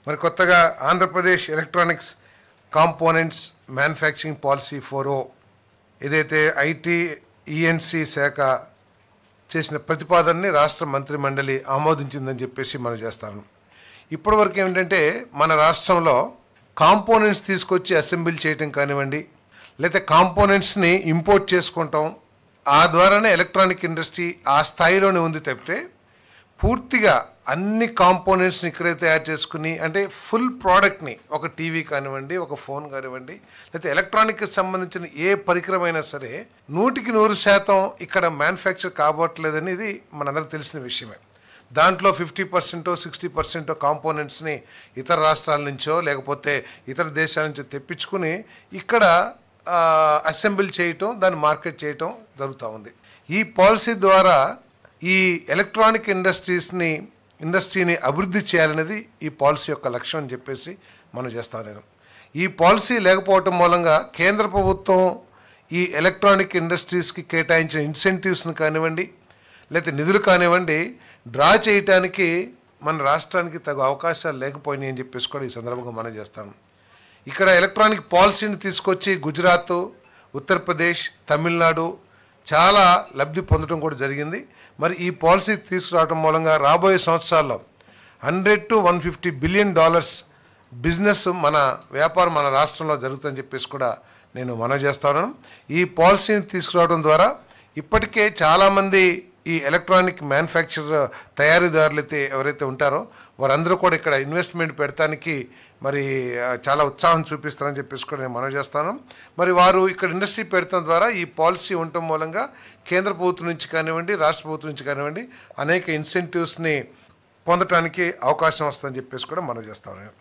మరి కొత్తగా Andhra Pradesh electronics components manufacturing policy 4.0 ఏదైతే ఐటీ ఈఎన్సీ శాఖ చేసిన ప్రతిపాదనని రాష్ట్ర మంత్రి మండలి ఆమోదించిందని చెప్పేసి మనం చేస్తాను. ఇప్పటివరకు ఏమిటంటే మన రాష్ట్రంలో కాంపోనెంట్స్ తీసుకొచ్చి అసెంబ్లీ చేయటం కానివ్వండి, లేకపోతే కాంపోనెంట్స్ని ఇంపోర్ట్ చేసుకుంటాం, ఆ ద్వారానే ఎలక్ట్రానిక్ ఇండస్ట్రీ ఆ స్థాయిలోనే ఉంది తప్పితే పూర్తిగా అన్ని కాంపోనెంట్స్ని ఇక్కడే తయారు చేసుకుని అంటే ఫుల్ ప్రోడక్ట్ని ఒక టీవీ కానివ్వండి, ఒక ఫోన్ కానివ్వండి, లేకపోతే ఎలక్ట్రానిక్కి సంబంధించిన ఏ పరికరమైనా సరే 100% ఇక్కడ మ్యానుఫ్యాక్చర్ కాబోట్లేదని ఇది మనందరికి తెలిసిన విషయమే. దాంట్లో 50% 60% కాంపోనెంట్స్ని ఇతర రాష్ట్రాల నుంచో లేకపోతే ఇతర దేశాల నుంచో తెప్పించుకుని ఇక్కడ అసెంబ్లీ చేయటం, దాన్ని మార్కెట్ చేయటం జరుగుతూ ఉంది. ఈ పాలసీ ద్వారా ఈ ఎలక్ట్రానిక్ ఇండస్ట్రీని అభివృద్ధి చేయాలనేది ఈ పాలసీ యొక్క లక్ష్యం అని చెప్పేసి మనం చేస్తాం. నేను ఈ పాలసీ లేకపోవటం మూలంగా కేంద్ర ప్రభుత్వం ఈ ఎలక్ట్రానిక్ ఇండస్ట్రీస్కి కేటాయించిన ఇన్సెంటివ్స్ని కానివ్వండి, లేకపోతే నిధులు కానివ్వండి డ్రా చేయటానికి మన రాష్ట్రానికి తగు అవకాశాలు లేకపోయినాయి అని చెప్పేసి కూడా ఈ సందర్భంగా మనం చేస్తాం. ఇక్కడ ఎలక్ట్రానిక్ పాలసీని తీసుకొచ్చి గుజరాత్, ఉత్తరప్రదేశ్, తమిళనాడు చాలా లబ్ధి పొందడం కూడా జరిగింది. మరి ఈ పాలసీ తీసుకురావడం మూలంగా రాబోయే సంవత్సరాల్లో $100 to $150 బిలియన్ బిజినెస్ మన వ్యాపారం మన రాష్ట్రంలో జరుగుతుందని చెప్పేసి కూడా నేను మనవి చేస్తాను. ఈ పాలసీని తీసుకురావడం ద్వారా ఇప్పటికే చాలామంది ఈ ఎలక్ట్రానిక్ మ్యానుఫ్యాక్చర్ తయారీదారులు అయితే ఎవరైతే ఉంటారో వారందరూ కూడా ఇక్కడ ఇన్వెస్ట్మెంట్ పెడతానికి మరి చాలా ఉత్సాహం చూపిస్తారని చెప్పేసి కూడా నేను మనవి చేస్తాను. మరి వారు ఇక్కడ ఇండస్ట్రీ పెడతాం ద్వారా ఈ పాలసీ ఉండటం మూలంగా కేంద్ర ప్రభుత్వం నుంచి కానివ్వండి, రాష్ట్ర ప్రభుత్వం నుంచి కానివ్వండి అనేక ఇన్సెంటివ్స్ని పొందటానికి అవకాశం వస్తుందని చెప్పేసి కూడా మనవి చేస్తాను.